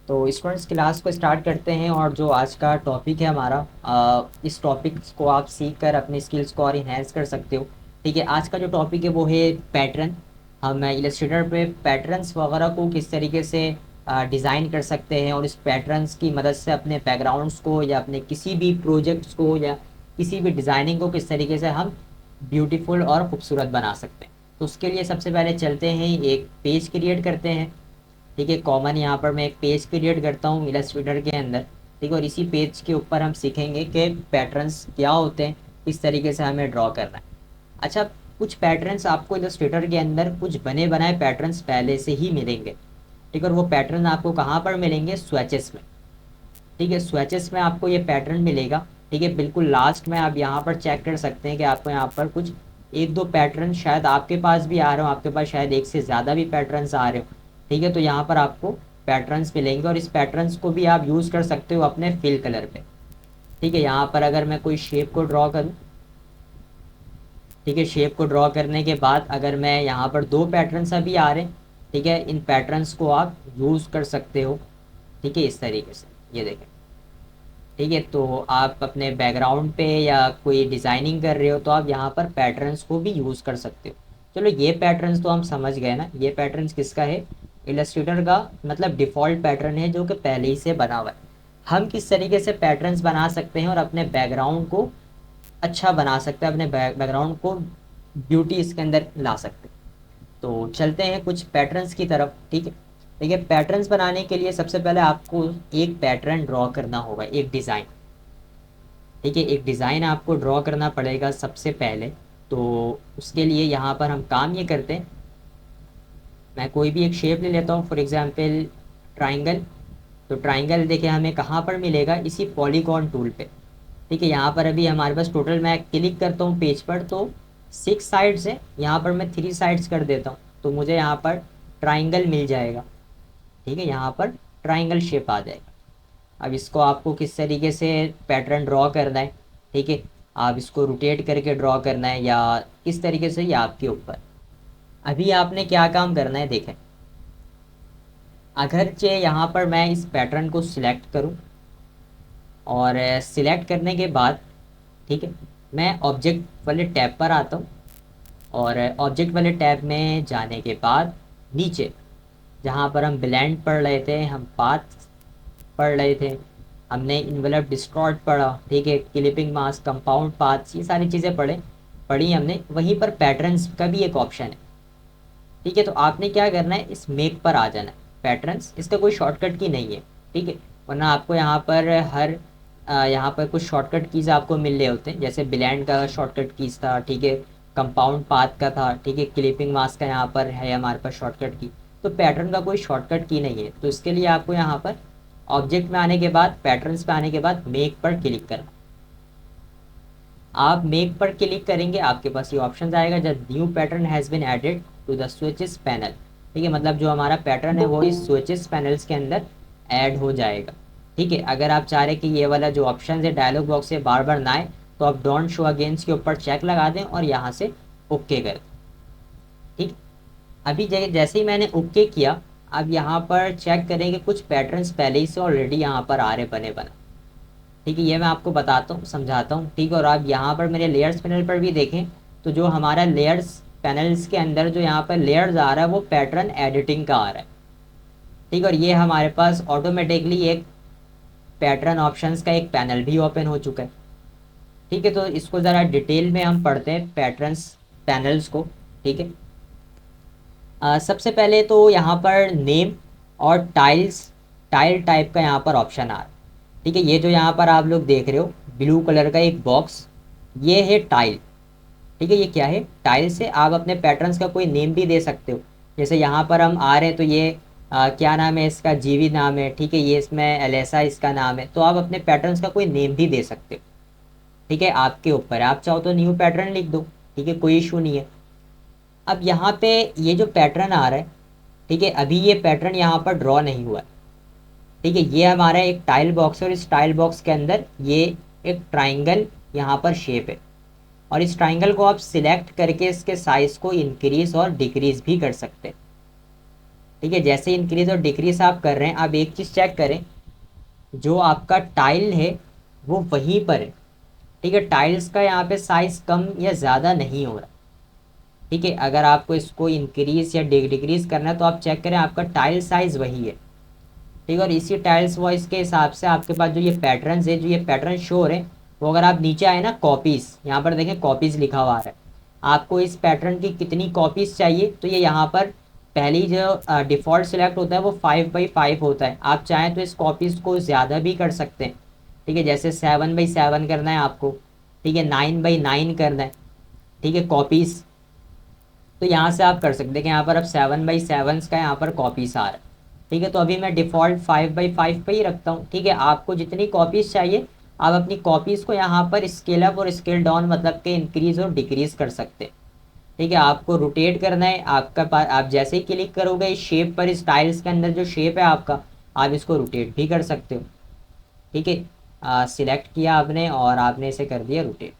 तो students class को start करते हैं और जो आज का टॉपिक है हमारा इस टॉपिक को आप सीख कर अपनी स्किल्स को और इन्हेंस कर सकते हो। ठीक है, आज का जो टॉपिक है वो है पैटर्न। हम इलस्ट्रेटर पे पैटर्न्स वगैरह को किस तरीके से डिज़ाइन कर सकते हैं और इस पैटर्न्स की मदद से अपने बैकग्राउंड्स को या अपने किसी भी प्रोजेक्ट्स को या किसी भी डिज़ाइनिंग को किस तरीके से हम ब्यूटीफुल और खूबसूरत बना सकते हैं। तो उसके लिए सबसे पहले चलते हैं, एक पेज क्रिएट करते हैं। ठीक है, कॉमन यहाँ पर मैं एक पेज क्रिएट करता हूँ इलस्ट्रेटर के अंदर। ठीक है, और इसी पेज के ऊपर हम सीखेंगे कि पैटर्न्स क्या होते हैं, किस तरीके से हमें ड्रॉ करना है। अच्छा, कुछ पैटर्न्स आपको इलस्ट्रेटर के अंदर कुछ बने बनाए पैटर्न्स पहले से ही मिलेंगे। ठीक है, और वो पैटर्न आपको कहाँ पर मिलेंगे? स्वैचेस में। ठीक है, स्वैचेस में आपको ये पैटर्न मिलेगा। ठीक है, बिल्कुल लास्ट में आप यहाँ पर चेक कर सकते हैं कि आपको यहाँ पर कुछ एक दो पैटर्न शायद आपके पास भी आ रहे हो, आपके पास शायद एक से ज़्यादा भी पैटर्न्स आ रहे हो। ठीक है, तो यहाँ पर आपको पैटर्न्स मिलेंगे और इस पैटर्न्स को भी आप यूज़ कर सकते हो अपने फिल कलर पे। ठीक है, यहाँ पर अगर मैं कोई शेप को ड्रॉ करूँ, ठीक है, शेप को ड्रॉ करने के बाद अगर मैं यहाँ पर दो पैटर्न्स अभी आ रहे हैं, ठीक है, इन पैटर्न्स को आप यूज़ कर सकते हो। ठीक है, इस तरीके से ये देखें। ठीक है, तो आप अपने बैकग्राउंड पे या कोई डिज़ाइनिंग कर रहे हो तो आप यहाँ पर पैटर्न्स को भी यूज़ कर सकते हो। चलो, ये पैटर्न्स तो हम समझ गए ना, ये पैटर्न्स किसका है? इलस्ट्रेटर का, मतलब डिफ़ॉल्ट पैटर्न है जो कि पहले ही से बना हुआ है। हम किस तरीके से पैटर्न्स बना सकते हैं और अपने बैकग्राउंड को अच्छा बना सकते हैं, अपने बैकग्राउंड को ब्यूटी इसके अंदर ला सकते हैं। तो चलते हैं कुछ पैटर्न्स की तरफ। ठीक है, देखिए, पैटर्न्स बनाने के लिए सबसे पहले आपको एक पैटर्न ड्रॉ करना होगा, एक डिज़ाइन। ठीक है, एक डिज़ाइन आपको ड्रॉ करना पड़ेगा सबसे पहले। तो उसके लिए यहाँ पर हम काम ये करते हैं, मैं कोई भी एक शेप ले लेता हूँ, फॉर एग्जांपल ट्राइंगल। तो ट्राइंगल देखिए हमें कहाँ पर मिलेगा? इसी पॉलीगॉन टूल पे। ठीक है, यहाँ पर अभी हमारे पास टोटल, मैं क्लिक करता हूँ पेज पर तो 6 साइड्स है, यहाँ पर मैं 3 साइड्स कर देता हूँ तो मुझे यहाँ पर ट्राइंगल मिल जाएगा। ठीक है, यहाँ पर ट्राइंगल शेप आ जाएगा। अब इसको आपको किस तरीके से पैटर्न ड्रॉ करना है, ठीक है, आप इसको रोटेट करके ड्रॉ करना है या किस तरीके से, ये आपके ऊपर। अभी आपने क्या काम करना है देखें, अगरचे यहाँ पर मैं इस पैटर्न को सिलेक्ट करूँ और सिलेक्ट करने के बाद, ठीक है, मैं ऑब्जेक्ट वाले टैब पर आता हूँ और ऑब्जेक्ट वाले टैब में जाने के बाद नीचे जहाँ पर हम ब्लेंड पढ़ रहे थे, हम पाथ पढ़ रहे थे, हमने इन्वेलप डिस्टॉर्ट पढ़ा, ठीक है, क्लिपिंग मास्क, कंपाउंड पाथ्स, ये सारी चीज़ें पढ़ी हमने। वहीं पर पैटर्न्स का भी एक ऑप्शन है। ठीक है, तो आपने क्या करना है, इस मेक पर आ जाना है। पैटर्न्स, इसका कोई शॉर्टकट की नहीं है। ठीक है, वरना आपको यहाँ पर हर यहाँ पर कुछ शॉर्टकट कीज़ आपको मिल रहे होते हैं, जैसे ब्लेंड का शॉर्टकट कीज़ था, ठीक है, कंपाउंड पाथ का था, ठीक है, क्लिपिंग मास्क का यहाँ पर है हमारे पास शॉर्टकट की। तो पैटर्न का कोई शॉर्टकट की नहीं है, तो इसके लिए आपको यहाँ पर ऑब्जेक्ट में आने के बाद, पैटर्न्स पे आने के बाद मेक पर क्लिक करना। आप मेक पर क्लिक करेंगे, आपके पास ये ऑप्शन आएगा, जब new pattern has been added to the switches panel. ठीक है, मतलब जो हमारा पैटर्न है वो इस स्विचेस पैनल्स के अंदर ऐड हो जाएगा। ठीक है, अगर आप चाह रहे कि ये वाला जो ऑप्शन है डायलॉग बॉक्स से बार बार ना आए तो आप डोंट शो अगेंस्ट के ऊपर चेक लगा दें और यहाँ से ओके कर दें। ठीक, अभी जैसे ही मैंने ओके किया, अब यहाँ पर चेक करेंगे कुछ पैटर्न्स पहले ही से ऑलरेडी यहाँ पर आ रहे बने बना। ठीक है, ये मैं आपको बताता हूँ, समझाता हूँ। ठीक है, और आप यहाँ पर मेरे लेयर्स पैनल पर भी देखें तो जो हमारा लेयर्स पैनल्स के अंदर जो यहाँ पर लेयर्स आ रहा है वो पैटर्न एडिटिंग का आ रहा है। ठीक है, और ये हमारे पास ऑटोमेटिकली एक पैटर्न ऑप्शंस का एक पैनल भी ओपन हो चुका है। ठीक है, तो इसको ज़रा डिटेल में हम पढ़ते हैं पैटर्न्स पैनल्स को। ठीक है, सबसे पहले तो यहाँ पर नेम और टाइल टाइप का यहाँ पर ऑप्शन आ रहा है। ठीक है, ये जो यहाँ पर आप लोग देख रहे हो ब्लू कलर का एक बॉक्स, ये है टाइल। ठीक है, ये क्या है? टाइल से आप अपने पैटर्न्स का कोई नेम भी दे सकते हो। जैसे यहाँ पर हम आ रहे हैं तो ये क्या नाम है इसका? जीवी नाम है। ठीक है, ये इसमें एलेसा इसका नाम है, तो आप अपने पैटर्न्स का कोई नेम भी दे सकते हो। ठीक है, आपके ऊपर है, आप चाहो तो न्यू पैटर्न लिख दो। ठीक है, कोई इशू नहीं है। अब यहाँ पे ये जो पैटर्न आ रहा है, ठीक है, अभी ये पैटर्न यहाँ पर ड्रॉ नहीं हुआ है। ठीक है, ये हमारा एक टाइल बॉक्स है और इस टाइल बॉक्स के अंदर ये एक ट्राइंगल यहाँ पर शेप है और इस ट्राइंगल को आप सिलेक्ट करके इसके साइज को इंक्रीज और डिक्रीज भी कर सकते हैं। ठीक है, जैसे इंक्रीज और डिक्रीज आप कर रहे हैं, आप एक चीज़ चेक करें, जो आपका टाइल है वो वहीं पर है। ठीक है, टाइल्स का यहाँ पे साइज कम या ज़्यादा नहीं हो रहा। ठीक है, अगर आपको इसको इंक्रीज या डिक्रीज करना है तो आप चेक करें, आपका टाइल साइज वही है। ठीक है, और इसी टाइल्स वॉइस के हिसाब से आपके पास जो ये पैटर्न है, जो ये पैटर्न शो हो रहे हैं, वो अगर आप नीचे आए ना कॉपीज़, यहाँ पर देखें कॉपीज़ लिखा हुआ आ रहा है, आपको इस पैटर्न की कितनी कॉपीज़ चाहिए, तो ये यहाँ पर पहली जो डिफ़ॉल्ट सिलेक्ट होता है वो 5x5 होता है। आप चाहें तो इस कॉपीज़ को ज़्यादा भी कर सकते हैं। ठीक है, जैसे 7x7 करना है आपको, ठीक है, 9x9 करना है, ठीक है, कॉपीज़, तो यहाँ से आप कर सकते हैं कि यहाँ पर अब 7x7 का यहाँ पर कॉपीज आ रहा है। ठीक है, तो अभी मैं डिफ़ॉल्ट 5x5 पे ही रखता हूँ। ठीक है, आपको जितनी कॉपीज़ चाहिए आप अपनी कॉपीज़ को यहाँ पर स्केल अप और स्केल डाउन मतलब के इंक्रीज और डिक्रीज कर सकते हैं। ठीक है, आपको रोटेट करना है, आपका पास आप जैसे ही क्लिक करोगे इस शेप पर, इस टाइल्स के अंदर जो शेप है आपका, आप इसको रोटेट भी कर सकते हो। ठीक है, सिलेक्ट किया आपने और आपने इसे कर दिया रोटेट।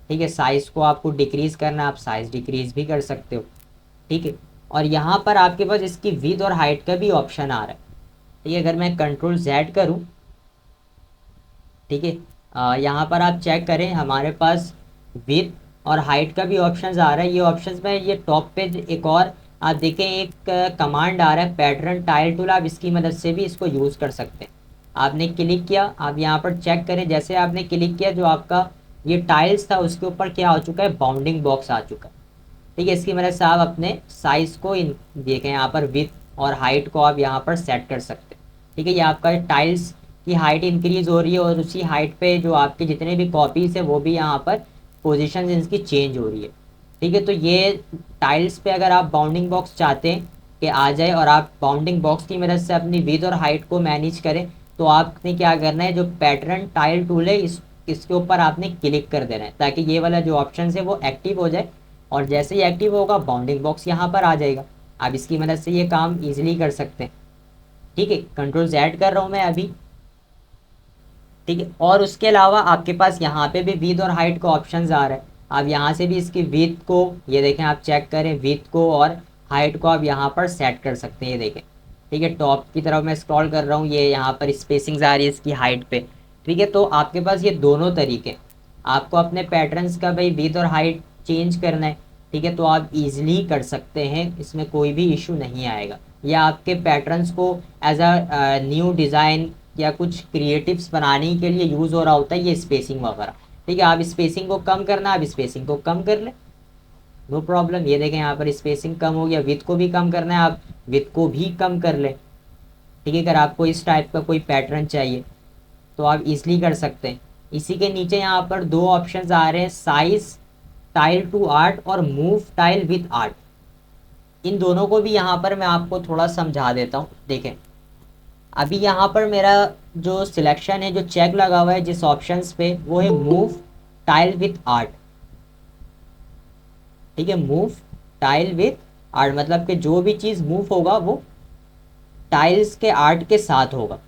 ठीक है, साइज़ को आपको डिक्रीज़ करना है, आप साइज़ डिक्रीज़ भी कर सकते हो। ठीक है, और यहाँ पर आपके पास इसकी विड्थ और हाइट का भी ऑप्शन आ रहा है। ठीक है, अगर मैं कंट्रोल Z करूँ, ठीक है, यहाँ पर आप चेक करें हमारे पास विड्थ और हाइट का भी ऑप्शंस आ रहा है। ये ऑप्शंस में ये टॉप पे एक और आप देखें, एक कमांड आ रहा है पैटर्न टाइल टूल, आप इसकी मदद से भी इसको यूज़ कर सकते हैं। आपने क्लिक किया, आप यहाँ पर चेक करें, जैसे आपने क्लिक किया जो आपका ये टाइल्स था उसके ऊपर क्या हो चुका है, बाउंडिंग बॉक्स आ चुका है। ठीक है, इसकी मदद से आप अपने साइज़ को इन देखें यहाँ पर विड्थ और हाइट को आप यहाँ पर सेट कर सकते हैं। ठीक है, ये आपका टाइल्स की हाइट इंक्रीज़ हो रही है और उसी हाइट पे जो आपके जितने भी कॉपीज़ है वो भी यहाँ पर पोजीशन इनकी चेंज हो रही है। ठीक है, तो ये टाइल्स पे अगर आप बाउंडिंग बॉक्स चाहते हैं कि आ जाए और आप बाउंडिंग बॉक्स की मदद से अपनी विड्थ और हाइट को मैनेज करें, तो आपने क्या करना है, जो पैटर्न टाइल टूल है इसके ऊपर आपने क्लिक कर देना है ताकि ये वाला जो ऑप्शन है वो एक्टिव हो जाए, और जैसे ही एक्टिव होगा बाउंडिंग बॉक्स यहाँ पर आ जाएगा। आप इसकी मदद से ये काम ईजिली कर सकते हैं। ठीक है, कंट्रोल Z कर रहा हूँ मैं अभी। ठीक है, और उसके अलावा आपके पास यहाँ पे भी विड्थ और हाइट का ऑप्शंस आ रहा है। आप यहाँ से भी इसकी विड्थ को, ये देखें, आप चेक करें विड्थ को और हाइट को आप यहाँ पर सेट कर सकते हैं। ये देखें, ठीक है, टॉप की तरफ मैं स्क्रॉल कर रहा हूँ, ये यहाँ पर स्पेसिंग्स आ रही है इसकी हाइट पे। ठीक है, तो आपके पास ये दोनों तरीके, आपको अपने पैटर्न्स का भाई विड्थ और हाइट चेंज करना है, ठीक है, तो आप इजीली कर सकते हैं, इसमें कोई भी इशू नहीं आएगा। या आपके पैटर्न्स को एज अ न्यू डिज़ाइन या कुछ क्रिएटिव्स बनाने के लिए यूज़ हो रहा होता है ये स्पेसिंग वगैरह। ठीक है, आप स्पेसिंग को कम करना, आप स्पेसिंग को कम कर लें, नो प्रॉब्लम। ये देखें यहाँ पर स्पेसिंग कम हो गया, विड्थ को भी कम करना है, आप विड्थ को भी कम कर लें। ठीक है, अगर आपको इस टाइप का कोई पैटर्न चाहिए तो आप इजली कर सकते हैं। इसी के नीचे यहाँ पर दो ऑप्शंस आ रहे हैं, साइज टाइल टू आर्ट और मूव टाइल विथ आर्ट। इन दोनों को भी यहाँ पर मैं आपको थोड़ा समझा देता हूँ। देखें, अभी यहाँ पर मेरा जो सिलेक्शन है, जो चेक लगा हुआ है जिस ऑप्शंस पे, वो है मूव टाइल विथ आर्ट। ठीक है, मूव टाइल विथ आर्ट मतलब कि जो भी चीज़ मूव होगा वो टाइल्स के आर्ट के साथ होगा।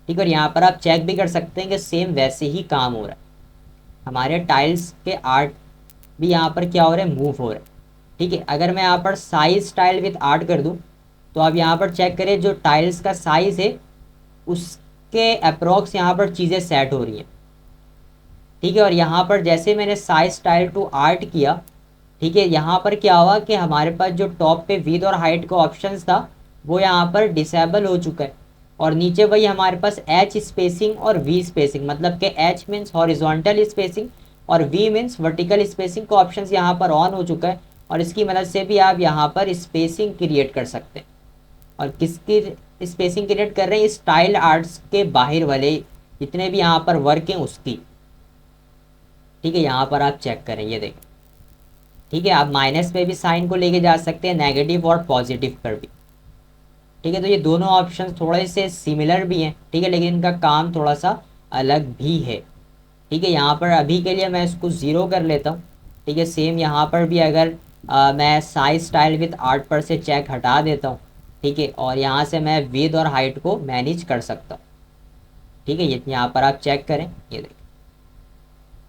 ठीक है, और यहाँ पर आप चेक भी कर सकते हैं कि सेम वैसे ही काम हो रहा है, हमारे टाइल्स के आर्ट भी यहाँ पर क्या हो रहा है, मूव हो रहा है। ठीक है, अगर मैं यहाँ पर साइज टाइल विथ आर्ट कर दूँ तो आप यहाँ पर चेक करें, जो टाइल्स का साइज़ है उसके अप्रोक्स यहाँ पर चीज़ें सेट हो रही हैं। ठीक है, और यहाँ पर जैसे मैंने साइज टाइल टू आर्ट किया, ठीक है, यहाँ पर क्या हुआ कि हमारे पास जो टॉप पे विड्थ और हाइट का ऑप्शंस था वो यहाँ पर डिसेबल हो चुका है, और नीचे वही हमारे पास एच स्पेसिंग और वी स्पेसिंग मतलब कि एच मीन्स हॉरिजॉन्टल स्पेसिंग और वी मीन्स वर्टिकल स्पेसिंग का ऑप्शन यहाँ पर ऑन हो चुका है, और इसकी मदद से भी आप यहाँ पर स्पेसिंग क्रिएट कर सकते हैं। और किसकी स्पेसिंग क्रिएट कर रहे हैं, स्टाइल आर्ट्स के बाहर वाले जितने भी यहाँ पर वर्क हैं उसकी। ठीक है, यहाँ पर आप चेक करें, ये देखें। ठीक है, आप माइनस पे भी साइन को लेके जा सकते हैं, नेगेटिव और पॉजिटिव पर भी। ठीक है, तो ये दोनों ऑप्शन थोड़े से सिमिलर भी हैं, ठीक है, लेकिन इनका काम थोड़ा सा अलग भी है। ठीक है, यहाँ पर अभी के लिए मैं इसको ज़ीरो कर लेता हूँ। ठीक है, सेम यहाँ पर भी अगर मैं साइज स्टाइल विथ आर्ट पर से चेक हटा देता हूँ, ठीक है, और यहाँ से मैं विड्थ और हाइट को मैनेज कर सकता हूँ। ठीक है, ये यहाँ पर आप चेक करें, ये देखें।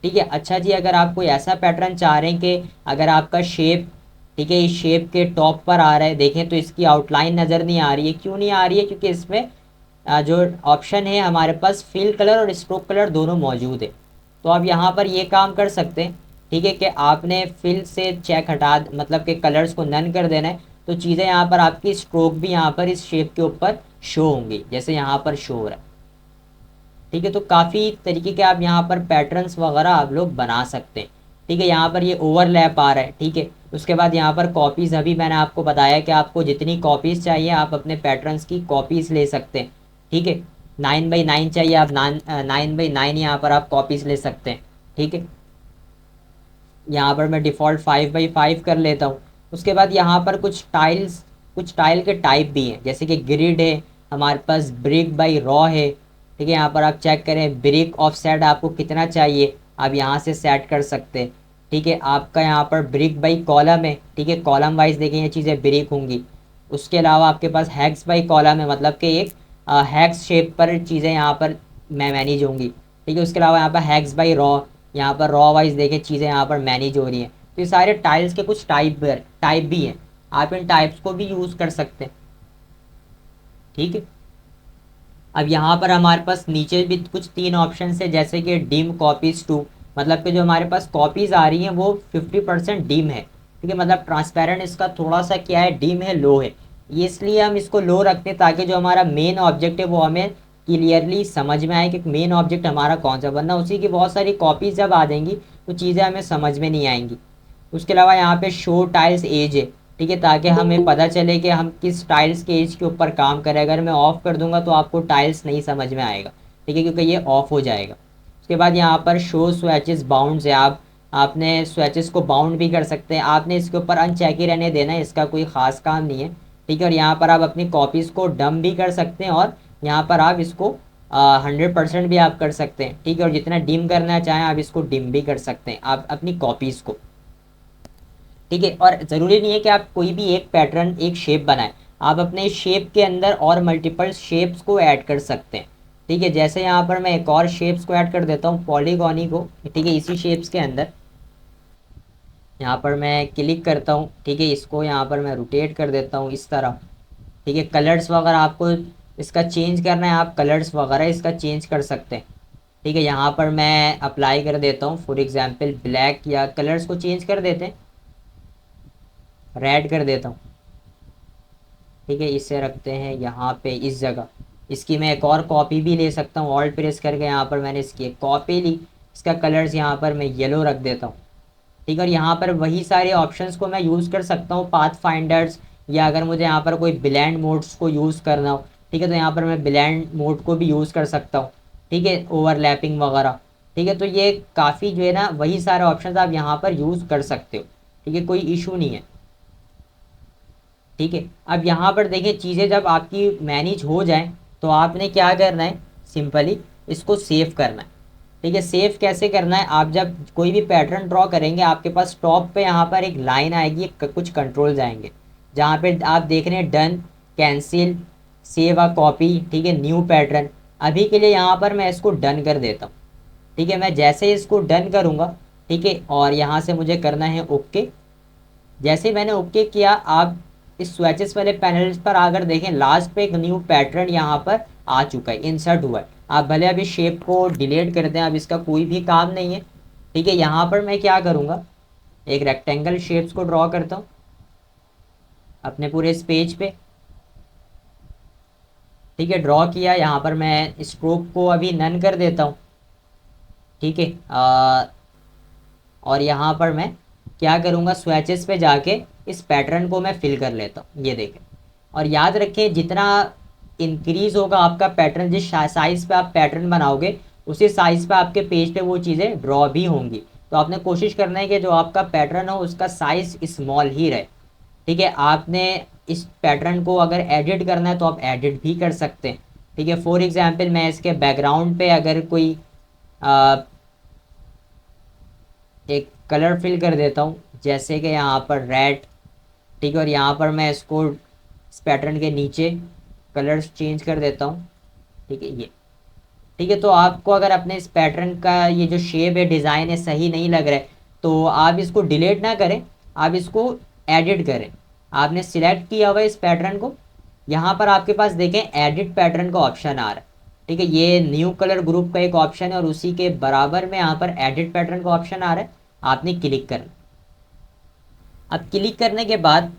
ठीक है, अच्छा जी, अगर आप कोई ऐसा पैटर्न चाह रहे हैं कि अगर आपका शेप, ठीक है, इस शेप के टॉप पर आ रहा है। देखें तो इसकी आउटलाइन नज़र नहीं आ रही है। क्यों नहीं आ रही है? क्योंकि इसमें जो ऑप्शन है हमारे पास फिल कलर और स्ट्रोक कलर दोनों मौजूद है। तो आप यहाँ पर ये काम कर सकते हैं, ठीक है, कि आपने फिल से चेक हटा, मतलब कि कलर्स को नन कर देना है। तो चीज़ें यहाँ पर आपकी स्ट्रोक भी यहाँ पर इस शेप के ऊपर शो होंगी, जैसे यहाँ पर शो हो रहा है। ठीक है, तो काफ़ी तरीके के आप यहाँ पर पैटर्न्स वगैरह आप लोग बना सकते हैं। ठीक है, यहाँ पर ये ओवरलैप आ रहा है। ठीक है, उसके बाद यहाँ पर कॉपीज़, अभी मैंने आपको बताया कि आपको जितनी कॉपीज़ चाहिए आप अपने पैटर्न्स की कॉपीज़ ले सकते हैं। ठीक है, 9x9 चाहिए, आप 9x9 यहाँ पर आप कॉपीज़ ले सकते हैं। ठीक है, यहाँ पर मैं डिफ़ॉल्ट 5x5 कर लेता हूँ। उसके बाद यहाँ पर कुछ टाइल के टाइप भी हैं, जैसे कि ग्रिड है, हमारे पास ब्रिक बाई रॉ है। ठीक है, यहाँ पर आप चेक करें ब्रिक ऑफ सेट आपको कितना चाहिए, आप यहाँ से सेट कर सकते हैं। ठीक है, आपका यहाँ पर ब्रिक बाई कॉलम है। ठीक है, कॉलम वाइज देखें ये चीज़ें ब्रिक होंगी। उसके अलावा आपके पास हैक्स बाई कॉलम है, मतलब कि एक हैक्स शेप पर चीज़ें यहाँ पर मैनेज होंगी। ठीक है, उसके अलावा यहाँ पर हैक्स बाई रॉ, यहाँ पर रॉ वाइज देखें चीज़ें यहाँ पर मैनेज हो रही हैं। तो ये सारे टाइल्स के कुछ टाइप भी हैं, आप इन टाइप्स को भी यूज़ कर सकते हैं। ठीक है, अब यहाँ पर हमारे पास नीचे भी कुछ 3 ऑप्शन है, जैसे कि डिम कॉपीज टू, मतलब कि जो हमारे पास कॉपीज़ आ रही हैं वो 50% डिम है। ठीक है, मतलब ट्रांसपेरेंट इसका थोड़ा सा क्या है, डिम है, लो है। ये इसलिए हम इसको लो रखते हैं ताकि जो हमारा मेन ऑब्जेक्ट है वो हमें क्लियरली समझ में आए कि मेन ऑब्जेक्ट हमारा कौन सा, वरना उसी की बहुत सारी कॉपीज जब आ जाएंगी तो चीज़ें हमें समझ में नहीं आएंगी। उसके अलावा यहाँ पे शो टाइल्स एज है। ठीक है, ताकि हमें पता चले कि हम किस टाइल्स के एज के ऊपर काम करें। अगर मैं ऑफ़ कर दूंगा तो आपको टाइल्स नहीं समझ में आएगा। ठीक है, क्योंकि ये ऑफ हो जाएगा। उसके बाद यहाँ पर शो स्वेचेस बाउंड्स है, आपने स्वेचेस को बाउंड भी कर सकते हैं। आपने इसके ऊपर अनचेक ही रहने देना है, इसका कोई ख़ास काम नहीं है। ठीक है, और यहाँ पर आप अपनी कॉपीज़ को डम भी कर सकते हैं, और यहाँ पर आप इसको 100% भी आप कर सकते हैं। ठीक है, और जितना डिम करना चाहें आप इसको डिम भी कर सकते हैं आप अपनी कॉपीज़ को। ठीक है, और ज़रूरी नहीं है कि आप कोई भी एक पैटर्न, एक शेप बनाएं, आप अपने शेप के अंदर और मल्टीपल शेप्स को ऐड कर सकते हैं। ठीक है, जैसे यहाँ पर मैं एक और शेप्स को ऐड कर देता हूँ, पॉलीगॉनी को। ठीक है, इसी शेप्स के अंदर यहाँ पर मैं क्लिक करता हूँ। ठीक है, इसको यहाँ पर मैं रोटेट कर देता हूँ इस तरह। ठीक है, कलर्स वगैरह आपको इसका चेंज करना है, आप कलर्स वगैरह इसका चेंज कर सकते हैं। ठीक है, यहाँ पर मैं अप्लाई कर देता हूँ, फॉर एग्जांपल ब्लैक, या कलर्स को चेंज कर देते हैं, रेड कर देता हूँ। ठीक है, इसे रखते हैं यहाँ पे इस जगह। इसकी मैं एक और कॉपी भी ले सकता हूँ, ऑल्ट प्रेस करके यहाँ पर मैंने इसकी एक कॉपी ली। इसका कलर्स यहाँ पर मैं येलो रख देता हूँ। ठीक है, और यहाँ पर वही सारे ऑप्शंस को मैं यूज़ कर सकता हूँ, पाथ फाइंडर्स, या अगर मुझे यहाँ पर कोई ब्लेंड मोड्स को यूज़ करना हो, ठीक है, तो यहाँ पर मैं ब्लेंड मोड को भी यूज़ कर सकता हूँ। ठीक है, ओवरलैपिंग वगैरह। ठीक है, तो ये काफ़ी जो है ना, वही सारे ऑप्शन आप यहाँ पर यूज़ कर सकते हो। ठीक है, कोई इशू नहीं है। ठीक है, अब यहाँ पर देखिए चीज़ें जब आपकी मैनेज हो जाए तो आपने क्या करना है, सिंपली इसको सेव करना है। ठीक है, सेव कैसे करना है, आप जब कोई भी पैटर्न ड्रॉ करेंगे आपके पास टॉप पे यहाँ पर एक लाइन आएगी, कुछ कंट्रोल्स आएंगे, जहाँ पे आप देख रहे हैं done, cancel, save a copy. ठीक है, न्यू पैटर्न। अभी के लिए यहाँ पर मैं इसको डन कर देता हूँ। ठीक है, मैं जैसे ही इसको डन करूँगा, ठीक है, और यहाँ से मुझे करना है ओके। जैसे ही मैंने ओके किया, आप इस स्वेचेस वाले पैनल पर आकर देखें, लास्ट पे एक न्यू पैटर्न यहाँ पर आ चुका है, इंसर्ट हुआ है। आप भले अभी शेप को डिलीट कर दें, अब इसका कोई भी काम नहीं है। ठीक है, यहाँ पर मैं क्या करूँगा, एक रेक्टेंगल शेप्स को ड्रॉ करता हूँ अपने पूरे इस पेज पे। ठीक है, ड्रॉ किया, यहाँ पर मैं स्ट्रोक को अभी नन कर देता हूँ। ठीक है, और यहाँ पर मैं क्या करूँगा, स्वेचेस पे जाके इस पैटर्न को मैं फिल कर लेता हूँ, ये देखें। और याद रखें, जितना इंक्रीज़ होगा आपका पैटर्न, जिस साइज़ पे आप पैटर्न बनाओगे उसी साइज़ पे आपके पेज पे वो चीज़ें ड्रॉ भी होंगी। तो आपने कोशिश करना है कि जो आपका पैटर्न हो उसका साइज़ स्मॉल ही रहे। ठीक है, आपने इस पैटर्न को अगर एडिट करना है तो आप एडिट भी कर सकते हैं। ठीक है, फॉर एग्जांपल मैं इसके बैकग्राउंड पे अगर कोई एक कलर फिल कर देता हूँ, जैसे कि यहाँ पर रेड। ठीक है, और यहाँ पर मैं इसको इस पैटर्न के नीचे कलर्स चेंज कर देता हूँ। ठीक है, ये ठीक है। तो आपको अगर अपने इस पैटर्न का ये जो शेप है, डिज़ाइन है, सही नहीं लग रहा है तो आप इसको डिलीट ना करें, आप इसको एडिट करें। आपने सिलेक्ट किया हुआ इस पैटर्न को, यहाँ पर आपके पास देखें एडिट पैटर्न का ऑप्शन आ रहा है, ठीक है। ये न्यू कलर ग्रुप का एक ऑप्शन है और उसी के बराबर में यहाँ पर एडिट पैटर्न का ऑप्शन आ रहा है, आपने क्लिक करना। अब क्लिक करने के बाद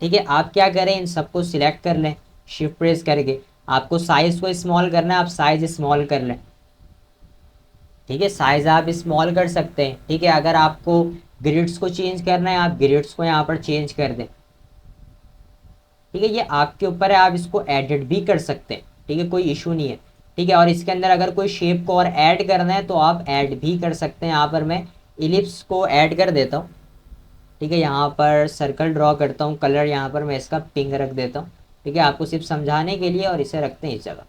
ठीक है आप क्या करें, इन सबको सिलेक्ट कर लें शिफ्ट प्रेस करके। आपको साइज को स्मॉल करना है, आप साइज स्मॉल कर लें, ठीक है। साइज आप स्मॉल कर सकते हैं, ठीक है। अगर आपको ग्रिड्स को चेंज करना है, आप ग्रिड्स को यहाँ पर चेंज कर दें, ठीक है। ये आपके ऊपर है, आप इसको एडिट भी कर सकते हैं, ठीक है, कोई इशू नहीं है, ठीक है। और इसके अंदर अगर कोई शेप को और ऐड करना है तो आप ऐड भी कर सकते हैं। यहाँ पर मैं इलिप्स को ऐड कर देता हूँ, ठीक है। यहाँ पर सर्कल ड्रॉ करता हूँ, कलर यहाँ पर मैं इसका पिंक रख देता हूँ, ठीक है, आपको सिर्फ समझाने के लिए, और इसे रखते हैं इस जगह,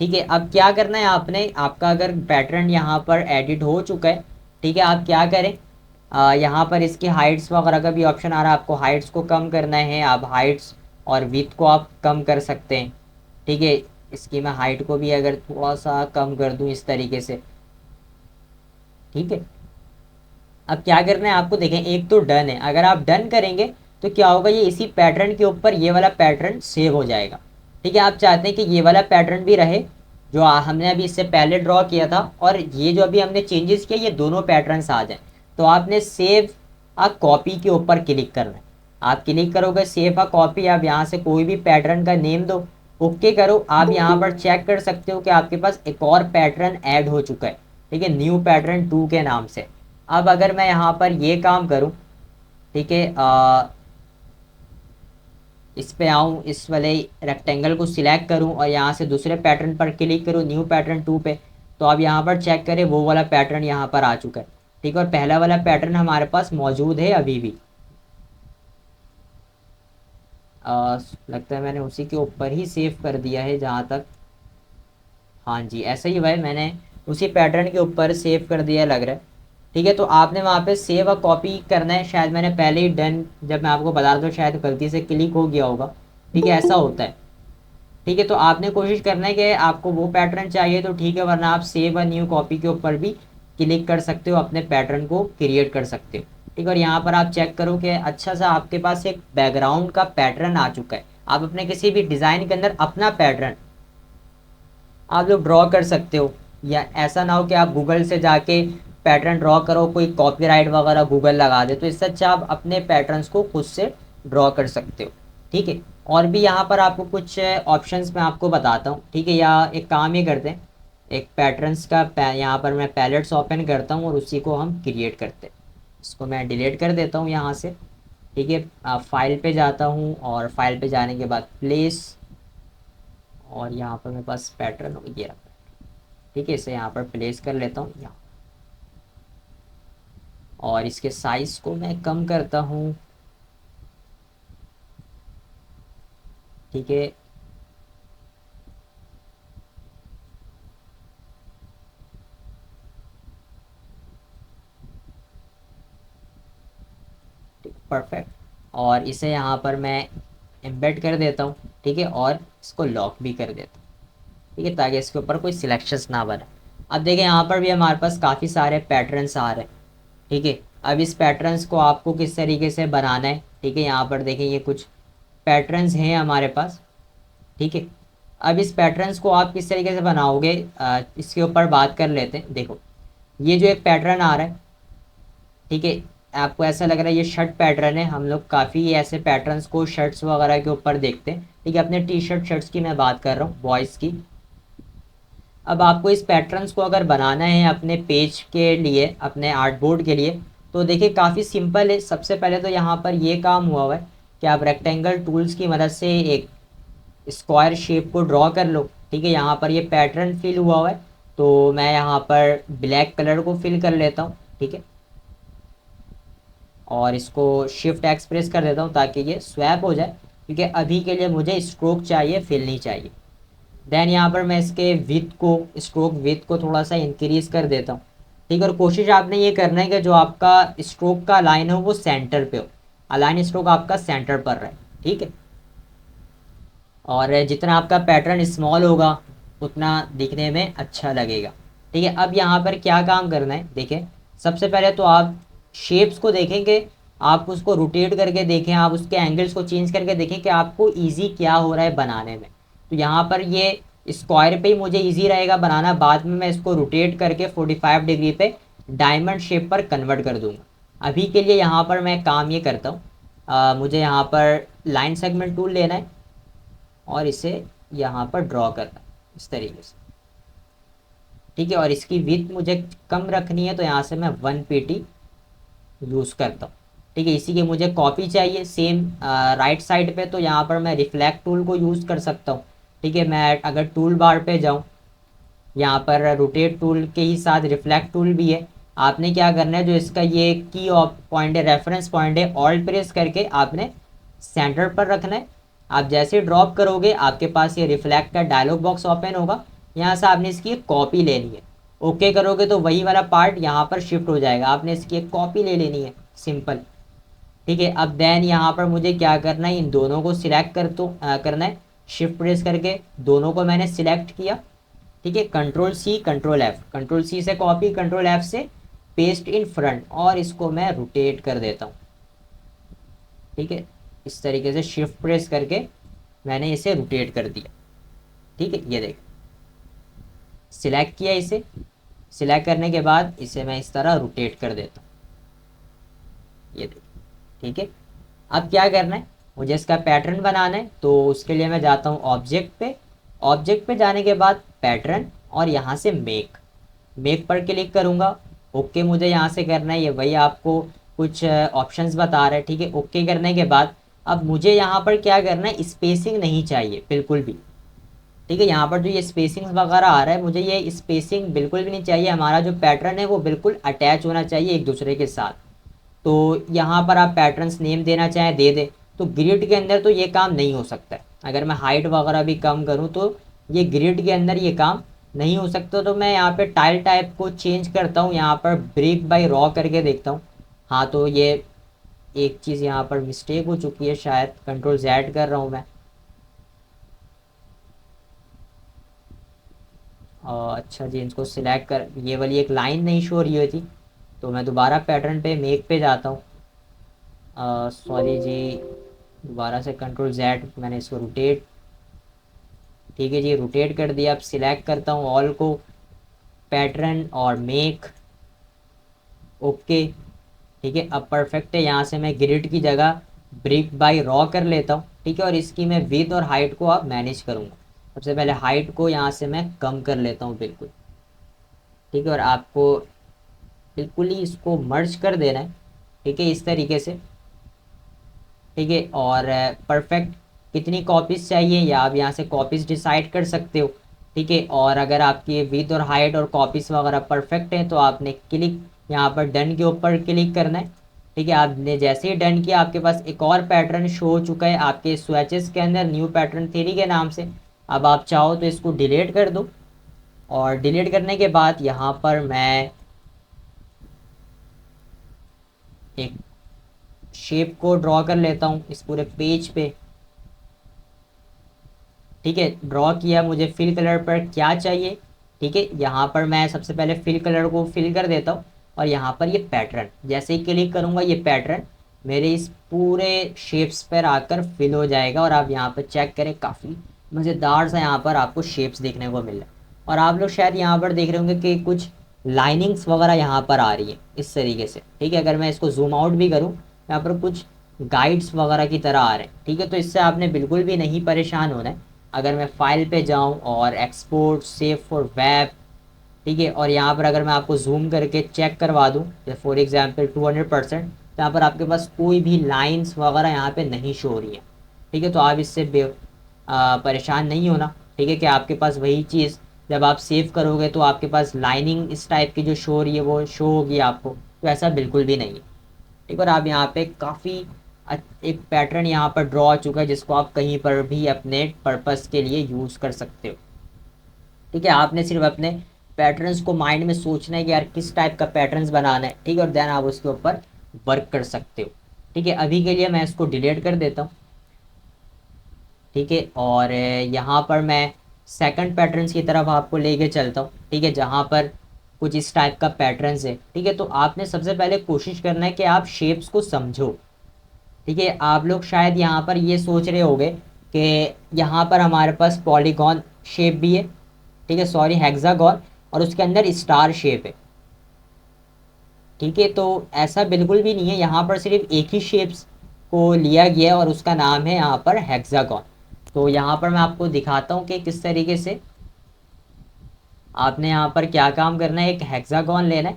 ठीक है। अब क्या करना है आपने, आपका अगर पैटर्न यहाँ पर एडिट हो चुका है, ठीक है, आप क्या करें, यहाँ पर इसकी हाइट्स वगैरह का भी ऑप्शन आ रहा है, आपको हाइट्स को कम करना है, आप हाइट्स और विड्थ को आप कम कर सकते हैं, ठीक है। इसकी मैं हाइट को भी अगर थोड़ा सा कम कर दूँ इस तरीके से, ठीक है। अब क्या करना है आपको, देखें एक तो डन है, अगर आप डन करेंगे तो क्या होगा, ये इसी पैटर्न के ऊपर ये वाला पैटर्न सेव हो जाएगा, ठीक है। आप चाहते हैं कि ये वाला पैटर्न भी रहे जो हमने अभी इससे पहले ड्रॉ किया था, और ये जो अभी हमने चेंजेस किया ये दोनों पैटर्न्स आ जाएं, तो आपने सेव अ कॉपी के ऊपर क्लिक करना है। आप क्लिक करोगे सेव अ कॉपी, आप यहाँ से कोई भी पैटर्न का नेम दो, ओके करो। आप यहाँ पर चेक कर सकते हो कि आपके पास एक और पैटर्न ऐड हो चुका है, ठीक है, न्यू पैटर्न 2 के नाम से। अब अगर मैं यहाँ पर ये काम करूँ, ठीक है, इस पे आऊँ, इस वाले रेक्टेंगल को सिलेक्ट करूँ और यहाँ से दूसरे पैटर्न पर क्लिक करूँ न्यू पैटर्न 2 पे, तो आप यहाँ पर चेक करें वो वाला पैटर्न यहाँ पर आ चुका है, ठीक है। और पहला वाला पैटर्न हमारे पास मौजूद है अभी भी, लगता है मैंने उसी के ऊपर ही सेव कर दिया है जहाँ तक, हाँ जी ऐसा ही हुआ है, मैंने उसी पैटर्न के ऊपर सेव कर दिया लग रहा है, ठीक है। तो आपने वहाँ पे सेव अ कॉपी करना है, शायद मैंने पहले ही डन जब मैं आपको बता रहा था शायद गलती से क्लिक हो गया होगा, ठीक है, ऐसा होता है, ठीक है। तो आपने कोशिश करना है कि आपको वो पैटर्न चाहिए तो ठीक है, वरना आप सेव अ न्यू कॉपी के ऊपर भी क्लिक कर सकते हो, अपने पैटर्न को क्रिएट कर सकते हो, ठीक है। और यहाँ पर आप चेक करो कि अच्छा सा आपके पास एक बैकग्राउंड का पैटर्न आ चुका है। आप अपने किसी भी डिज़ाइन के अंदर अपना पैटर्न आप लोग ड्रॉ कर सकते हो, या ऐसा ना हो कि आप गूगल से जाके पैटर्न ड्रॉ करो, कोई कॉपीराइट वगैरह गूगल लगा दे, तो इससे अच्छा आप अपने पैटर्न्स को खुद से ड्रॉ कर सकते हो, ठीक है। और भी यहाँ पर आपको कुछ ऑप्शंस मैं आपको बताता हूँ, ठीक है। या एक काम ये करते हैं, एक पैटर्न्स का यहाँ पर मैं पैलेट्स ओपन करता हूँ और उसी को हम क्रिएट करते हैं। इसको मैं डिलीट कर देता हूँ यहाँ से, ठीक है। फाइल पे जाता हूँ और फाइल पे जाने के बाद प्लेस, और यहाँ पर मेरे पास पैटर्न हो गया, ठीक है, इसे यहाँ पर प्लेस कर लेता हूँ यहाँ, और इसके साइज को मैं कम करता हूँ, ठीक है। परफेक्ट। और इसे यहाँ पर मैं एम्बेड कर देता हूँ, ठीक है, और इसको लॉक भी कर देता हूँ, ठीक है, ताकि इसके ऊपर कोई सिलेक्शंस ना बने। अब देखें यहाँ पर भी हमारे पास काफ़ी सारे पैटर्न्स आ रहे हैं, ठीक है। अब इस पैटर्न्स को आपको किस तरीके से बनाना है, ठीक है, यहाँ पर देखें ये कुछ पैटर्न्स हैं हमारे पास, ठीक है। अब इस पैटर्न्स को आप किस तरीके से बनाओगे, इसके ऊपर बात कर लेते हैं। देखो ये जो एक पैटर्न आ रहा है, ठीक है, आपको ऐसा लग रहा है ये शर्ट पैटर्न है, हम लोग काफ़ी ऐसे पैटर्न्स को शर्ट्स वगैरह के ऊपर देखते हैं, ठीक है। अपने टी शर्ट शर्ट्स की मैं बात कर रहा हूँ, बॉयज़ की। अब आपको इस पैटर्न्स को अगर बनाना है अपने पेज के लिए, अपने आर्टबोर्ड के लिए, तो देखिए काफ़ी सिंपल है। सबसे पहले तो यहाँ पर ये काम हुआ हुआ है कि आप रेक्टेंगल टूल्स की मदद से एक स्क्वायर शेप को ड्रॉ कर लो, ठीक है। यहाँ पर ये पैटर्न फिल हुआ हुआ है, तो मैं यहाँ पर ब्लैक कलर को फिल कर लेता हूँ, ठीक है, और इसको शिफ्ट एक्स प्रेस कर देता हूँ ताकि ये स्वैप हो जाए, क्योंकि अभी के लिए मुझे स्ट्रोक चाहिए, फिल नहीं चाहिए। देन यहाँ पर मैं इसके विथ को, स्ट्रोक विथ को थोड़ा सा इंक्रीज कर देता हूँ, ठीक है। और कोशिश आपने ये करना है कि जो आपका स्ट्रोक का लाइन हो वो सेंटर पे हो, अलाइन स्ट्रोक आपका सेंटर पर रहे, ठीक है। और जितना आपका पैटर्न स्मॉल होगा उतना दिखने में अच्छा लगेगा, ठीक है। अब यहाँ पर क्या काम करना है, देखें सबसे पहले तो आप शेप्स को देखेंगे आप उसको रोटेट करके देखें, आप उसके एंगल्स को चेंज करके देखें कि आपको ईजी क्या हो रहा है बनाने में। तो यहाँ पर ये स्क्वायर पे ही मुझे ईजी रहेगा बनाना, बाद में मैं इसको रोटेट करके 45 डिग्री पे डायमंड शेप पर कन्वर्ट कर दूंगा। अभी के लिए यहाँ पर मैं काम ये करता हूँ, मुझे यहाँ पर लाइन सेगमेंट टूल लेना है और इसे यहाँ पर ड्रॉ करना है इस तरीके से, ठीक है। और इसकी विड्थ मुझे कम रखनी है, तो यहाँ से मैं 1 pt यूज़ करता हूँ, ठीक है। इसी की मुझे कॉपी चाहिए सेम राइट साइड पे, तो यहाँ पर मैं रिफ्लेक्ट टूल को यूज़ कर सकता हूँ, ठीक है। मैं अगर टूल बार पे जाऊँ, यहाँ पर रोटेट टूल के ही साथ रिफ्लेक्ट टूल भी है। आपने क्या करना है, जो इसका ये की ऑफ पॉइंट है, रेफरेंस पॉइंट है, ऑल्ट प्रेस करके आपने सेंटर पर रखना है। आप जैसे ड्रॉप करोगे आपके पास ये रिफ्लेक्ट का डायलॉग बॉक्स ओपन होगा, यहाँ से आपने इसकी एक कॉपी लेनी है। ओके करोगे तो वही वाला पार्ट यहाँ पर शिफ्ट हो जाएगा, आपने इसकी एक कॉपी ले लेनी है, सिंपल, ठीक है। अब देन यहाँ पर मुझे क्या करना है, इन दोनों को सिलेक्ट करना है, शिफ्ट प्रेस करके दोनों को मैंने सिलेक्ट किया, ठीक है। Control C control F, control C से कॉपी, कंट्रोल एफ से पेस्ट इन फ्रंट, और इसको मैं रोटेट कर देता हूँ, ठीक है। इस तरीके से शिफ्ट प्रेस करके मैंने इसे रोटेट कर दिया, ठीक है। ये देख, सिलेक्ट किया इसे, सिलेक्ट करने के बाद इसे मैं इस तरह रोटेट कर देता हूँ, ये देख, ठीक है। अब क्या करना है, मुझे इसका पैटर्न बनाना है, तो उसके लिए मैं जाता हूँ ऑब्जेक्ट पे, ऑब्जेक्ट पे जाने के बाद पैटर्न, और यहाँ से मेक, मेक पर क्लिक करूँगा। ओके मुझे यहाँ से करना है, ये वही आपको कुछ ऑप्शंस बता रहा है, ठीक है। ओके करने के बाद अब मुझे यहाँ पर क्या करना है, स्पेसिंग नहीं चाहिए बिल्कुल भी, ठीक है। यहाँ पर जो ये स्पेसिंग वगैरह आ रहा है, मुझे ये स्पेसिंग बिल्कुल भी नहीं चाहिए। हमारा जो पैटर्न है वो बिल्कुल अटैच होना चाहिए एक दूसरे के साथ। तो यहाँ पर आप पैटर्न्स नेम देना चाहें दे दें। तो ग्रिड के अंदर तो ये काम नहीं हो सकता है, अगर मैं हाइट वगैरह भी कम करूँ तो ये ग्रिड के अंदर ये काम नहीं हो सकता। तो मैं यहाँ पे टाइल टाइप को चेंज करता हूँ, यहाँ पर ब्रिक बाय रॉ करके देखता हूँ। हाँ, तो ये एक चीज़ यहाँ पर मिस्टेक हो चुकी है, शायद कंट्रोल जेड कर रहा हूँ मैं। अच्छा जी, इसको सिलेक्ट कर, ये वाली एक लाइन नहीं शो रही हुई थी, तो मैं दोबारा पैटर्न पे मेक पे जाता हूँ। सॉरी जी, दोबारा से कंट्रोल जेड, मैंने इसको रोटेट, ठीक है जी, रोटेट कर दिया। अब सिलेक्ट करता हूँ ऑल को, पैटर्न और मेक, ओके, ठीक है। अब परफेक्ट है, यहाँ से मैं ग्रिड की जगह ब्रिक बाय रॉ कर लेता हूँ, ठीक है। और इसकी मैं विड्थ और हाइट को अब मैनेज करूँगा। सबसे पहले हाइट को यहाँ से मैं कम कर लेता हूँ बिल्कुल, ठीक है। और आपको बिल्कुल ही इसको मर्ज कर देना है, ठीक है, इस तरीके से, ठीक है। और परफेक्ट कितनी कॉपीज़ चाहिए, या आप यहाँ से कॉपीज़ डिसाइड कर सकते हो, ठीक है। और अगर आपकी विड्थ और हाइट और कॉपीज़ वगैरह परफेक्ट हैं तो आपने क्लिक यहाँ पर डन के ऊपर क्लिक करना है, ठीक है। आपने जैसे ही डन किया आपके पास एक और पैटर्न शो हो चुका है आपके स्वेचेस के अंदर, न्यू पैटर्न थ्री के नाम से। अब आप चाहो तो इसको डिलीट कर दो, और डिलीट करने के बाद यहाँ पर मैं एक शेप को ड्रॉ कर लेता हूँ इस पूरे पेज पे, ठीक है। ड्रॉ किया, मुझे फिल कलर पर क्या चाहिए, ठीक है। यहाँ पर मैं सबसे पहले फिल कलर को फिल कर देता हूँ, और यहाँ पर ये पैटर्न जैसे ही क्लिक करूँगा ये पैटर्न मेरे इस पूरे शेप्स पर आकर फिल हो जाएगा। और आप यहाँ पर चेक करें, काफ़ी मज़ेदार सा यहाँ पर आपको शेप्स देखने को मिल रहा है। और आप लोग शायद यहाँ पर देख रहे होंगे कि कुछ लाइनिंग्स वगैरह यहाँ पर आ रही है इस तरीके से, ठीक है। अगर मैं इसको जूम आउट भी करूँ, यहाँ पर कुछ गाइड्स वगैरह की तरह आ रहे हैं, ठीक है। तो इससे आपने बिल्कुल भी नहीं परेशान होना है। अगर मैं फाइल पे जाऊं और एक्सपोर्ट सेव फॉर वेब, ठीक है, और यहाँ पर अगर मैं आपको जूम करके चेक करवा दूं, जैसे फॉर एग्जांपल 200%, तो यहाँ पर आपके पास कोई भी लाइंस वगैरह यहाँ पे नहीं शो हो रही है, ठीक है। तो आप इससे परेशान नहीं होना, ठीक है, कि आपके पास वही चीज़ जब आप सेव करोगे तो आपके पास लाइनिंग इस टाइप की जो शो हो रही है वो शो होगी आपको, तो ऐसा बिल्कुल भी नहीं है, ठीक है। और आप यहाँ पे काफ़ी एक पैटर्न यहाँ पर ड्रॉ हो चुका है जिसको आप कहीं पर भी अपने पर्पस के लिए यूज़ कर सकते हो, ठीक है। आपने सिर्फ अपने पैटर्न्स को माइंड में सोचना है कि यार किस टाइप का पैटर्न्स बनाना है, ठीक है, और देन आप उसके ऊपर वर्क कर सकते हो, ठीक है। अभी के लिए मैं इसको डिलीट कर देता हूँ, ठीक है। और यहाँ पर मैं सेकंड पैटर्न्स की तरफ आपको लेके चलता हूँ, ठीक है, जहाँ पर कुछ इस टाइप का पैटर्न्स है, ठीक है। तो आपने सबसे पहले कोशिश करना है कि आप शेप्स को समझो, ठीक है। आप लोग शायद यहाँ पर ये सोच रहे होंगे कि यहाँ पर हमारे पास पॉलीगॉन शेप भी है, ठीक है, सॉरी हेक्सागॉन, और उसके अंदर स्टार शेप है, ठीक है। तो ऐसा बिल्कुल भी नहीं है, यहाँ पर सिर्फ एक ही शेप्स को लिया गया है और उसका नाम है यहाँ पर हेक्सागॉन। तो यहाँ पर मैं आपको दिखाता हूँ कि किस तरीके से आपने यहाँ पर क्या काम करना है। एक हेक्सागॉन लेना है,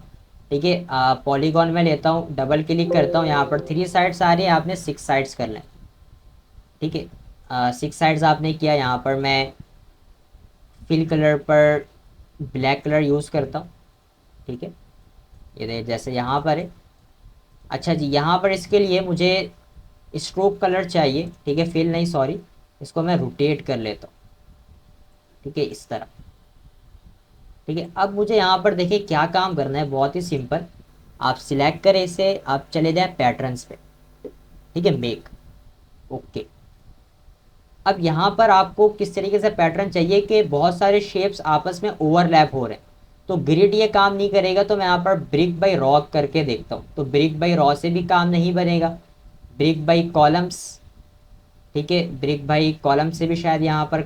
ठीक है। पॉलीगॉन में लेता हूँ, डबल क्लिक करता हूँ, यहाँ पर 3 साइड्स आ रही है, आपने 6 साइड्स करना है, ठीक है। 6 साइड्स आपने किया। यहाँ पर मैं फिल कलर पर ब्लैक कलर यूज़ करता हूँ, ठीक है। ये जैसे यहाँ पर है। अच्छा जी, यहाँ पर इसके लिए मुझे स्ट्रोक कलर चाहिए, ठीक है, फिल नहीं सॉरी, इसको मैं रोटेट कर लेता हूँ, ठीक है, इस तरह, ठीक है। अब मुझे यहाँ पर देखिए क्या काम करना है, बहुत ही सिंपल। आप सिलेक्ट करें इसे, आप चले जाएं पैटर्न्स पे, ठीक है, मेक, ओके। अब यहाँ पर आपको किस तरीके से पैटर्न चाहिए कि बहुत सारे शेप्स आपस में ओवरलैप हो रहे हैं, तो ग्रिड ये काम नहीं करेगा। तो मैं यहाँ पर ब्रिक बाई रॉ करके देखता हूँ, तो ब्रिक बाई रॉ से भी काम नहीं बनेगा, ब्रिक बाई कॉलम्स, ठीक है, ब्रिक बाई कॉलम से भी शायद यहाँ पर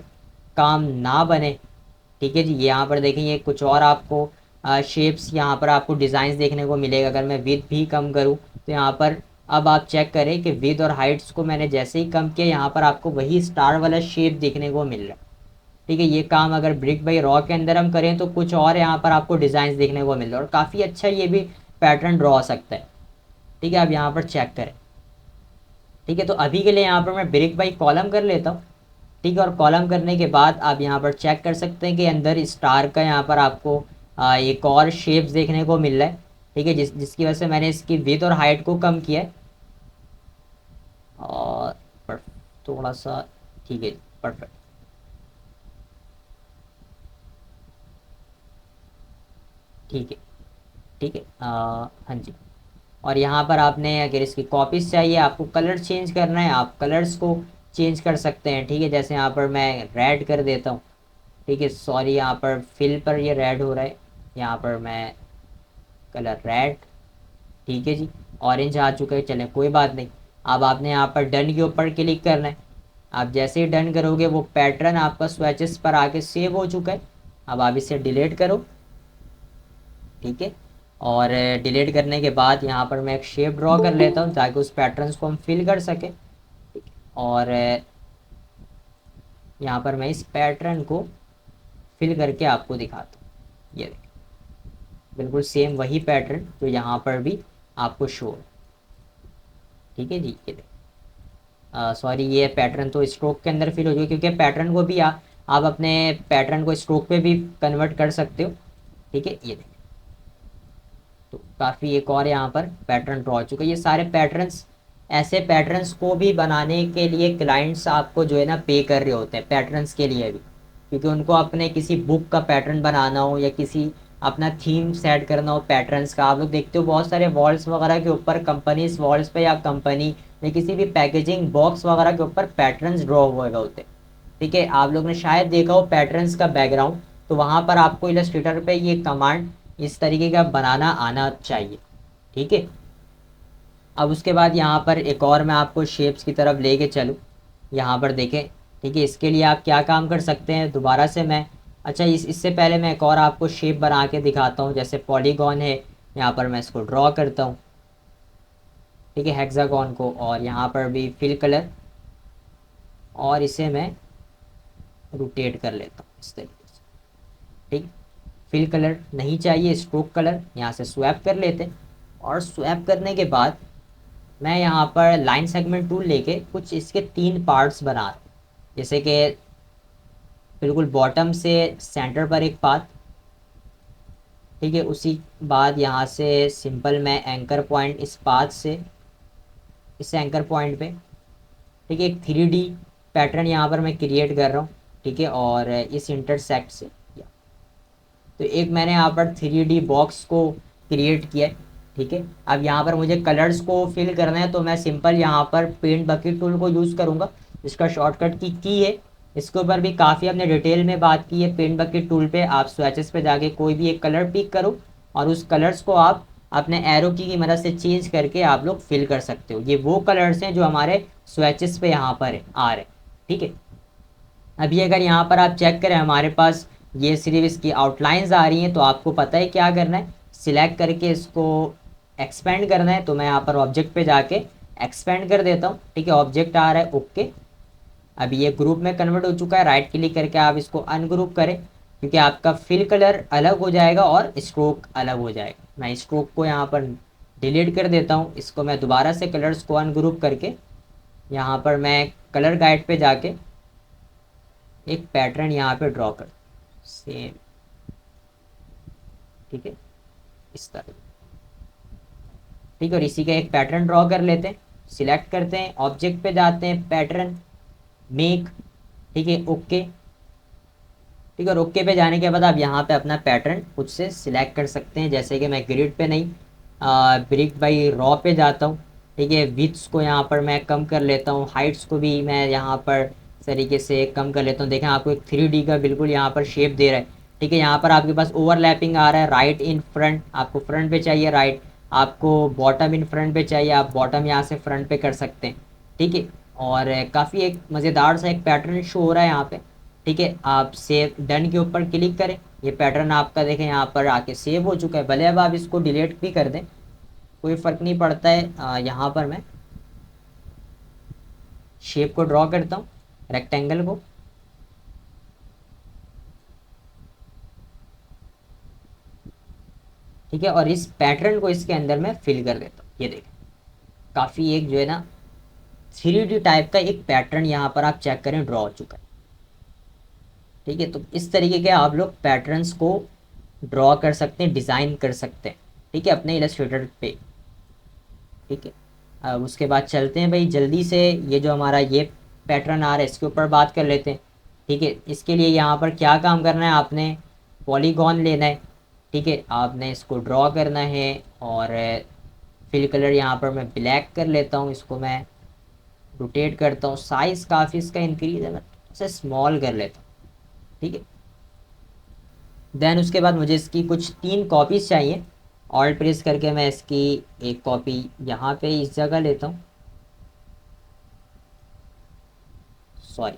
काम ना बने, ठीक है जी। यहाँ पर देखेंगे कुछ और आपको शेप्स, यहाँ पर आपको डिज़ाइंस देखने को मिलेगा। अगर मैं विथ भी कम करूँ तो यहाँ पर अब आप चेक करें कि विथ और हाइट्स को मैंने जैसे ही कम किया, यहाँ पर आपको वही स्टार वाला शेप देखने को मिल रहा है, ठीक है। ये काम अगर ब्रिक बाई रॉ के अंदर हम करें तो कुछ और यहाँ पर आपको डिज़ाइंस देखने को मिल रहा है, और काफ़ी अच्छा ये भी पैटर्न ड्रॉ हो सकता है, ठीक है। आप यहाँ पर चेक करें, ठीक है। तो अभी के लिए यहाँ पर मैं ब्रिक बाई कॉलम कर लेता हूँ, ठीक है। और कॉलम करने के बाद आप यहाँ पर चेक कर सकते हैं कि अंदर स्टार का यहाँ पर आपको एक और शेप्स देखने को मिल रहा है, ठीक है, जिसकी वजह से मैंने इसकी विड्थ और हाइट को कम किया है, और थोड़ा सा, ठीक है, परफेक्ट, ठीक है, ठीक है। हाँ जी। और यहाँ पर आपने अगर इसकी कॉपीज चाहिए, आपको कलर चेंज करना है, आप कलर्स को चेंज कर सकते हैं, ठीक है। जैसे यहाँ पर मैं रेड कर देता हूँ, ठीक है, सॉरी यहाँ पर फिल पर ये रेड हो रहा है, यहाँ पर मैं कलर रेड, ठीक है जी। ऑरेंज आ चुका है, चलें कोई बात नहीं। अब आपने यहाँ पर डन के ऊपर क्लिक करना है। आप जैसे ही डन करोगे वो पैटर्न आपका स्वेचेस पर आके सेव हो चुका है। अब आप इसे डिलीट करो, ठीक है। और डिलीट करने के बाद यहाँ पर मैं एक शेप ड्रॉ कर लेता हूँ ताकि उस पैटर्न्स को हम फिल कर सकें, और यहाँ पर मैं इस पैटर्न को फिल करके आपको दिखाता हूँ। ये देखिए बिल्कुल सेम वही पैटर्न जो यहाँ पर भी आपको शो है, ठीक है जी। ये देखिए, सॉरी ये पैटर्न तो स्ट्रोक के अंदर फिल हो जाएगा, क्योंकि पैटर्न को भी आप अपने पैटर्न को स्ट्रोक पे भी कन्वर्ट कर सकते हो, ठीक है। ये देखिए, तो काफ़ी एक और यहाँ पर पैटर्न ड्रॉ हो चुका है। ये सारे पैटर्न्स, ऐसे पैटर्न्स को भी बनाने के लिए क्लाइंट्स आपको जो है ना पे कर रहे होते हैं पैटर्न्स के लिए भी, क्योंकि उनको अपने किसी बुक का पैटर्न बनाना हो या किसी अपना थीम सेट करना हो पैटर्न्स का। आप लोग देखते हो बहुत सारे वॉल्स वगैरह के ऊपर, कंपनीज वॉल्स पे या कंपनी या किसी भी पैकेजिंग बॉक्स वगैरह के ऊपर पैटर्न्स ड्रॉ हुए होते हैं, ठीक है। आप लोग ने शायद देखा हो पैटर्न्स का बैकग्राउंड, तो वहाँ पर आपको इलस्ट्रेटर पे ये कमांड इस तरीके का बनाना आना चाहिए, ठीक है। अब उसके बाद यहाँ पर एक और मैं आपको शेप्स की तरफ लेके चलूँ, यहाँ पर देखें, ठीक है। इसके लिए आप क्या काम कर सकते हैं, दोबारा से मैं, अच्छा इससे पहले मैं एक और आपको शेप बना के दिखाता हूँ। जैसे पॉलीगॉन है, यहाँ पर मैं इसको ड्रॉ करता हूँ, ठीक है, हेक्सागॉन को, और यहाँ पर भी फिल कलर, और इसे मैं रोटेट कर लेता हूँ इस तरीके से, ठीक। फिल कलर नहीं चाहिए, स्ट्रोक कलर यहाँ से स्वैप कर लेते हैं। और स्वैप करने के बाद मैं यहाँ पर लाइन सेगमेंट टूल लेके कुछ इसके 3 पार्ट्स बना, जैसे कि बिल्कुल बॉटम से सेंटर पर एक पाथ, ठीक है। उसी बाद यहाँ से सिंपल मैं एंकर पॉइंट इस पाथ से इस एंकर पॉइंट पे, ठीक है, एक 3D पैटर्न यहाँ पर मैं क्रिएट कर रहा हूँ, ठीक है। और इस इंटरसेक्ट से तो एक मैंने यहाँ पर 3D बॉक्स को क्रिएट किया है, ठीक है। अब यहाँ पर मुझे कलर्स को फिल करना है, तो मैं सिंपल यहाँ पर पेंट बकेट टूल को यूज़ करूँगा, इसका शॉर्टकट की है इसके ऊपर भी काफ़ी हमने डिटेल में बात की है। पेंट बकेट टूल पे आप स्वैचेस पे जाके कोई भी एक कलर पिक करो और उस कलर्स को आप अपने एरो की मदद से चेंज करके आप लोग फिल कर सकते हो। ये वो कलर्स हैं जो हमारे स्वैचेस पे यहाँ पर आ रहे हैं, ठीक है। अभी अगर यहाँ पर आप चेक करें हमारे पास ये सिर्फ इसकी आउटलाइंस आ रही हैं, तो आपको पता है क्या करना है, सिलेक्ट करके इसको एक्सपेंड करना है। तो मैं यहाँ पर ऑब्जेक्ट पे जाके एक्सपेंड कर देता हूँ, ठीक है। ऑब्जेक्ट आ रहा है, ओके। अभी ये ग्रुप में कन्वर्ट हो चुका है। राइट क्लिक करके आप इसको अनग्रुप करें, क्योंकि आपका फिल कलर अलग हो जाएगा और स्ट्रोक अलग हो जाएगा। मैं स्ट्रोक को यहाँ पर डिलीट कर देता हूँ। इसको मैं दोबारा से कलर्स को अनग्रुप करके यहाँ पर मैं कलर गाइड पे जाके एक पैटर्न यहाँ पे ड्रॉ कर सेम, ठीक है, इस तरह, ठीक है। और इसी का एक पैटर्न ड्रॉ कर लेते हैं। सिलेक्ट करते हैं, ऑब्जेक्ट पे जाते हैं, पैटर्न, मेक, ठीक है, ओके, ठीक है। और ओके पे जाने के बाद आप यहाँ पे अपना पैटर्न खुद से सिलेक्ट कर सकते हैं। जैसे कि मैं ग्रिड पे नहीं, ब्रिक बाई रॉ पे जाता हूँ, ठीक है। विड्थ को यहाँ पर मैं कम कर लेता हूँ, हाइट्स को भी मैं यहाँ पर इस तरीके से कम कर लेता हूँ। देखें आपको एक 3D का बिल्कुल यहाँ पर शेप दे रहा है, ठीक है। यहाँ पर आपके पास ओवरलैपिंग आ रहा है, राइट इन फ्रंट, आपको फ्रंट पे चाहिए राइट, आपको बॉटम इन फ्रंट पे चाहिए, आप बॉटम यहाँ से फ्रंट पे कर सकते हैं, ठीक है। और काफ़ी एक मज़ेदार सा एक पैटर्न शो हो रहा है यहाँ पे, ठीक है। आप सेव डन के ऊपर क्लिक करें, ये पैटर्न आपका देखें यहाँ पर आके सेव हो चुका है। भले अब आप इसको डिलीट भी कर दें, कोई फ़र्क नहीं पड़ता है। यहाँ पर मैं शेप को ड्रॉ करता हूँ, रेक्टेंगल को, ठीक है। और इस पैटर्न को इसके अंदर मैं फिल कर देता हूँ। ये देखें काफ़ी एक जो है ना 3D टाइप का एक पैटर्न यहाँ पर आप चेक करें ड्रॉ हो चुका है, ठीक है। तो इस तरीके के आप लोग पैटर्न्स को ड्रॉ कर सकते हैं, डिज़ाइन कर सकते हैं, ठीक है, अपने इलस्ट्रेटर पे, ठीक है। अब उसके बाद चलते हैं भाई जल्दी से, ये जो हमारा ये पैटर्न आ रहा है इसके ऊपर बात कर लेते हैं, ठीक है। इसके लिए यहाँ पर क्या काम करना है, आपने पॉलीगॉन लेना है, ठीक है। आपने इसको ड्रॉ करना है और फिल कलर यहाँ पर मैं ब्लैक कर लेता हूँ, इसको मैं रोटेट करता हूँ, साइज़ काफ़ी इसका इंक्रीज है, मैं इसे स्मॉल कर लेता हूँ, ठीक है। देन उसके बाद मुझे इसकी कुछ 3 कॉपीज़ चाहिए। ऑल्ट प्रेस करके मैं इसकी एक कॉपी यहाँ पे इस जगह लेता हूँ, सॉरी,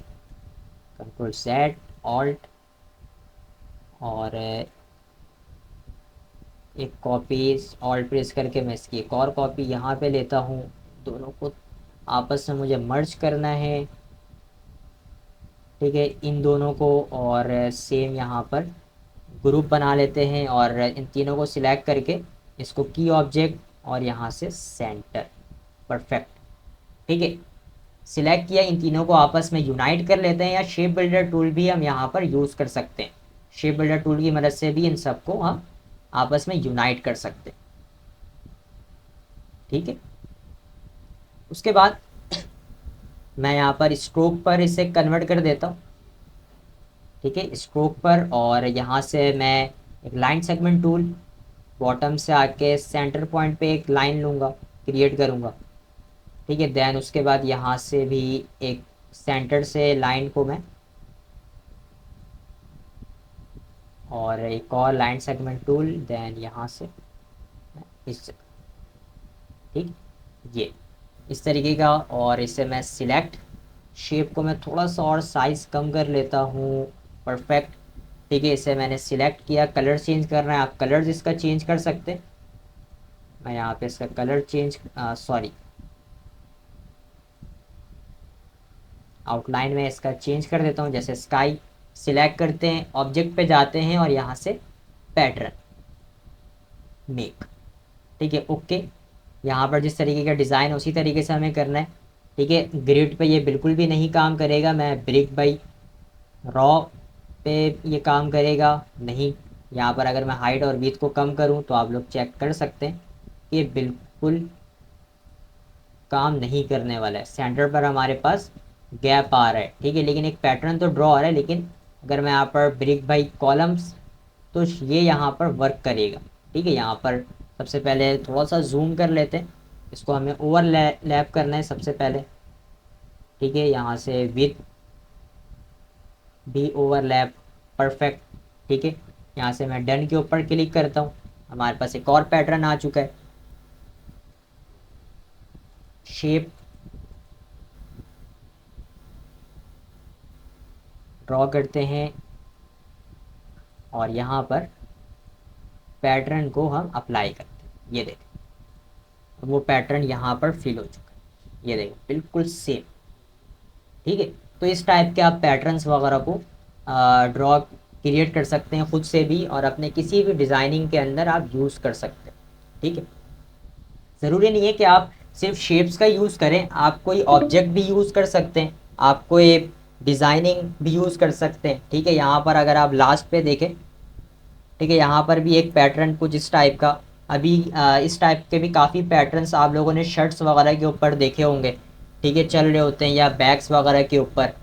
कंट्रोल सेट ऑल्ट, और एक कॉपी ऑल्ट प्रेस करके मैं इसकी एक और कॉपी यहाँ पे लेता हूँ। दोनों को आपस में मुझे मर्ज करना है, ठीक है, इन दोनों को। और सेम यहाँ पर ग्रुप बना लेते हैं और इन तीनों को सिलेक्ट करके इसको की ऑब्जेक्ट और यहाँ से सेंटर, परफेक्ट, ठीक है। सिलेक्ट किया, इन तीनों को आपस में यूनाइट कर लेते हैं, या शेप बिल्डर टूल भी हम यहाँ पर यूज़ कर सकते हैं। शेप बिल्डर टूल की मदद से भी इन सबको हम आपस में यूनाइट कर सकते हैं, ठीक है। उसके बाद मैं यहाँ पर स्ट्रोक पर इसे कन्वर्ट कर देता हूँ, ठीक है, स्ट्रोक पर। और यहाँ से मैं एक लाइन सेगमेंट टूल, बॉटम से आके सेंटर पॉइंट पे एक लाइन लूँगा, क्रिएट करूँगा, ठीक है। देन उसके बाद यहाँ से भी एक सेंटर से लाइन को मैं, और एक और लाइन सेगमेंट टूल, देन यहाँ से इस, ठीक, ये इस तरीके का। और इसे मैं सिलेक्ट, शेप को मैं थोड़ा सा और साइज़ कम कर लेता हूँ, परफेक्ट, ठीक है। इसे मैंने सिलेक्ट किया, कलर चेंज करना है, आप कलर्स इसका चेंज कर सकते हैं। मैं यहाँ पे इसका कलर चेंज, सॉरी, आउटलाइन में इसका चेंज कर देता हूँ, जैसे स्काई। सिलेक्ट करते हैं, ऑब्जेक्ट पे जाते हैं और यहाँ से पैटर्न, मेक, ठीक है, ओके। यहाँ पर जिस तरीके का डिज़ाइन है उसी तरीके से हमें करना है, ठीक है। ग्रिड पे ये बिल्कुल भी नहीं काम करेगा, मैं ब्रिक बाई रॉ पे ये काम करेगा नहीं। यहाँ पर अगर मैं हाइट और विड्थ को कम करूँ तो आप लोग चेक कर सकते हैं कि बिल्कुल काम नहीं करने वाला है। सेंटर पर हमारे पास गैप आ रहा है, ठीक है, लेकिन एक पैटर्न तो ड्रॉ हो रहा है। लेकिन अगर मैं यहाँ पर ब्रिक बाई कॉलम्स, तो ये यहाँ पर वर्क करेगा, ठीक है। यहाँ पर सबसे पहले थोड़ा सा जूम कर लेते हैं, इसको हमें ओवरलैप करना है सबसे पहले, ठीक है। यहाँ से विथ भी ओवरलैप, परफेक्ट। ठीक है, यहाँ से मैं डन के ऊपर क्लिक करता हूँ, हमारे पास एक और पैटर्न आ चुका है। शेप ड्रॉ करते हैं और यहाँ पर पैटर्न को हम अप्लाई करते हैं। ये देखें, वो पैटर्न यहाँ पर फिल हो चुका है, ये देखें बिल्कुल सेम। ठीक है, तो इस टाइप के आप पैटर्न्स वगैरह को ड्रॉ क्रिएट कर सकते हैं खुद से भी, और अपने किसी भी डिज़ाइनिंग के अंदर आप यूज़ कर सकते हैं। ठीक है, ज़रूरी नहीं है कि आप सिर्फ शेप्स का यूज़ करें, आप कोई ऑब्जेक्ट भी यूज़ कर सकते हैं, आप कोई डिज़ाइनिंग भी यूज़ कर सकते हैं। ठीक है, यहाँ पर अगर आप लास्ट पे देखें, ठीक है, यहाँ पर भी एक पैटर्न कुछ इस टाइप का, अभी इस टाइप के भी काफ़ी पैटर्न्स आप लोगों ने शर्ट्स वगैरह के ऊपर देखे होंगे। ठीक है, चल रहे होते हैं, या बैग्स वगैरह के ऊपर।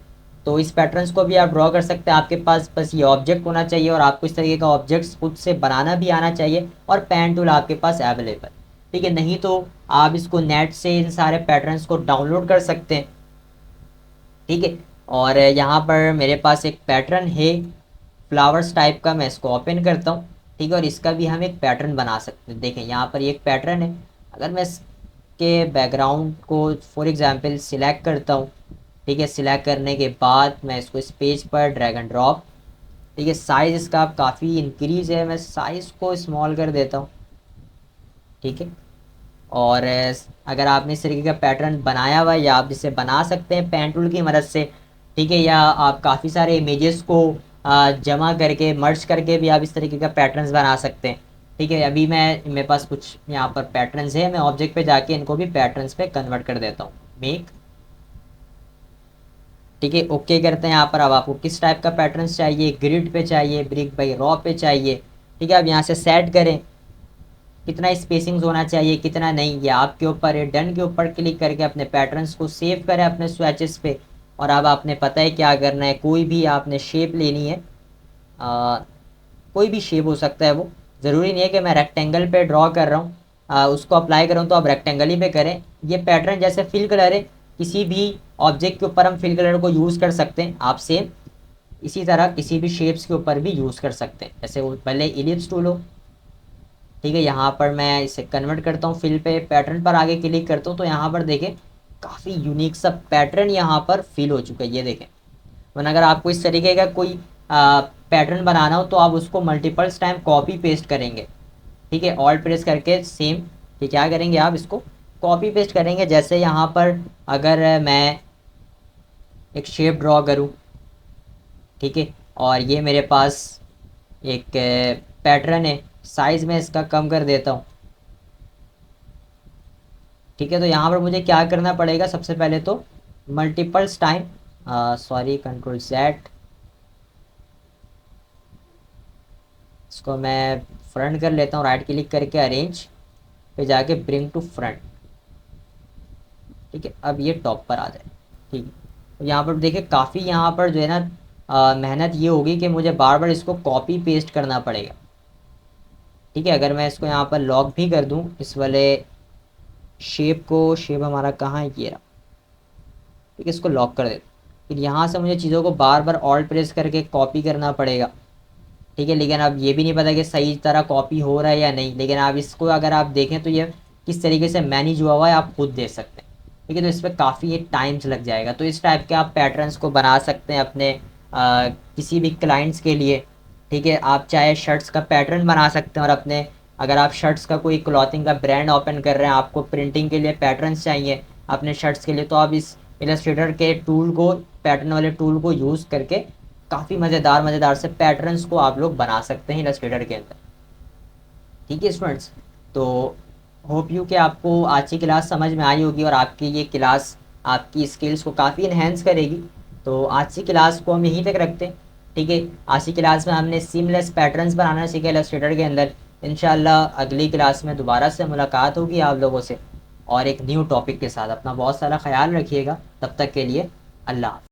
तो इस पैटर्न्स को भी आप ड्रॉ कर सकते हैं। आपके पास बस ये ऑब्जेक्ट होना चाहिए, और आपको इस तरीके का ऑब्जेक्ट्स खुद से बनाना भी आना चाहिए, और पेन टूल आपके पास अवेलेबल। ठीक है, नहीं तो आप इसको नेट से इन सारे पैटर्न्स को डाउनलोड कर सकते हैं। ठीक है, और यहाँ पर मेरे पास एक पैटर्न है फ्लावर्स टाइप का, मैं इसको ओपन करता हूँ। ठीक है, और इसका भी हम एक पैटर्न बना सकते हैं। देखें यहाँ पर एक पैटर्न है, अगर मैं इसके बैकग्राउंड को फॉर एग्जांपल सिलेक्ट करता हूँ। ठीक है, सिलेक्ट करने के बाद मैं इसको इस पेज पर ड्रैग एंड ड्रॉप। ठीक है, साइज़ इसका काफ़ी इंक्रीज है, मैं साइज़ को स्मॉल कर देता हूँ। ठीक है, और अगर आपने इस तरीके का पैटर्न बनाया हुआ है, या आप इसे बना सकते हैं पेन टूल की मदद से। ठीक है, या आप काफ़ी सारे इमेजेस को जमा करके मर्ज करके भी आप इस तरीके का पैटर्न्स बना सकते हैं। ठीक है, अभी मैं मेरे पास कुछ यहाँ पर पैटर्न्स है, मैं ऑब्जेक्ट पे जाके इनको भी पैटर्न्स पे कन्वर्ट कर देता हूँ, मेक। ठीक है, ओके करते हैं यहाँ पर। अब आपको किस टाइप का पैटर्न्स चाहिए, ग्रिड पे चाहिए, ब्रिक बाई रॉ पे चाहिए। ठीक है, अब यहाँ से सेट करें कितना स्पेसिंग्स होना चाहिए, कितना नहीं, ये आपके ऊपर है। डन के ऊपर क्लिक करके अपने पैटर्न्स को सेव करें अपने स्वैचेस पे। और अब आपने पता है क्या करना है, कोई भी आपने शेप लेनी है, कोई भी शेप हो सकता है वो, ज़रूरी नहीं है कि मैं रेक्टेंगल पे ड्रॉ कर रहा हूँ उसको अप्लाई कर रहा हूँ तो आप रेक्टेंगल ही पे करें। ये पैटर्न जैसे फिल कलर है, किसी भी ऑब्जेक्ट के ऊपर हम फिल कलर को यूज़ कर सकते हैं। आप सेम इसी तरह किसी भी शेप्स के ऊपर भी यूज़ कर सकते हैं, जैसे वो पहले इलिप्स टूल हो। ठीक है, यहाँ पर मैं इसे कन्वर्ट करता हूँ फिल पे, पैटर्न पर आगे क्लिक करता हूँ, तो यहाँ पर देखें काफ़ी यूनिक सा पैटर्न यहाँ पर फिल हो चुका है, ये देखें। वरना अगर आपको इस तरीके का कोई पैटर्न बनाना हो तो आप उसको मल्टीपल्स टाइम कॉपी पेस्ट करेंगे। ठीक है, ऑल्ट प्रेस करके सेम, कि क्या करेंगे आप इसको कॉपी पेस्ट करेंगे। जैसे यहाँ पर अगर मैं एक शेप ड्रॉ करूँ, ठीक है, और ये मेरे पास एक पैटर्न है, साइज़ में इसका कम कर देता हूँ। ठीक है, तो यहाँ पर मुझे क्या करना पड़ेगा, सबसे पहले तो multiples time, sorry, control Z, इसको मैं फ्रंट कर लेता हूँ, राइट क्लिक करके अरेंज पे जाके ब्रिंग टू फ्रंट। ठीक है, अब ये टॉप पर आ जाए। ठीक है, तो यहाँ पर देखिए काफ़ी यहाँ पर जो है ना मेहनत ये होगी कि मुझे बार बार इसको कॉपी पेस्ट करना पड़ेगा। ठीक है, अगर मैं इसको यहाँ पर लॉक भी कर दूँ इस वाले शेप को, शेप हमारा कहाँ है, ये रहा। ठीक है, इसको लॉक कर देते, फिर यहाँ से मुझे चीज़ों को बार बार ऑल्ट प्रेस करके कॉपी करना पड़ेगा। ठीक है, लेकिन अब ये भी नहीं पता कि सही तरह कॉपी हो रहा है या नहीं, लेकिन आप इसको अगर आप देखें तो ये किस तरीके से मैनेज हुआ हुआ है आप खुद देख सकते हैं। ठीक है, तो इस पर काफ़ी टाइम्स लग जाएगा। तो इस टाइप के आप पैटर्न्स को बना सकते हैं अपने किसी भी क्लाइंट्स के लिए। ठीक है, आप चाहे शर्ट्स का पैटर्न बना सकते हैं, और अपने अगर आप शर्ट्स का कोई क्लॉथिंग का ब्रांड ओपन कर रहे हैं, आपको प्रिंटिंग के लिए पैटर्न्स चाहिए अपने शर्ट्स के लिए, तो आप इस इलस्ट्रेटर के टूल को, पैटर्न वाले टूल को यूज़ करके काफ़ी मज़ेदार मज़ेदार से पैटर्न्स को आप लोग बना सकते हैं इलस्ट्रेटर के अंदर। ठीक है स्टूडेंट्स, तो होप यू कि आपको आज की क्लास समझ में आई होगी, और आपकी ये क्लास आपकी स्किल्स को काफ़ी इन्हेंस करेगी। तो आज की क्लास को हम यहीं तक रखते हैं। ठीक है, आज की क्लास में हमने सीमलेस पैटर्न्स बनाना सीखा इलस्ट्रेटर के अंदर। इंशाल्लाह अगली क्लास में दोबारा से मुलाकात होगी आप लोगों से, और एक न्यू टॉपिक के साथ। अपना बहुत सारा ख्याल रखिएगा, तब तक के लिए अल्लाह।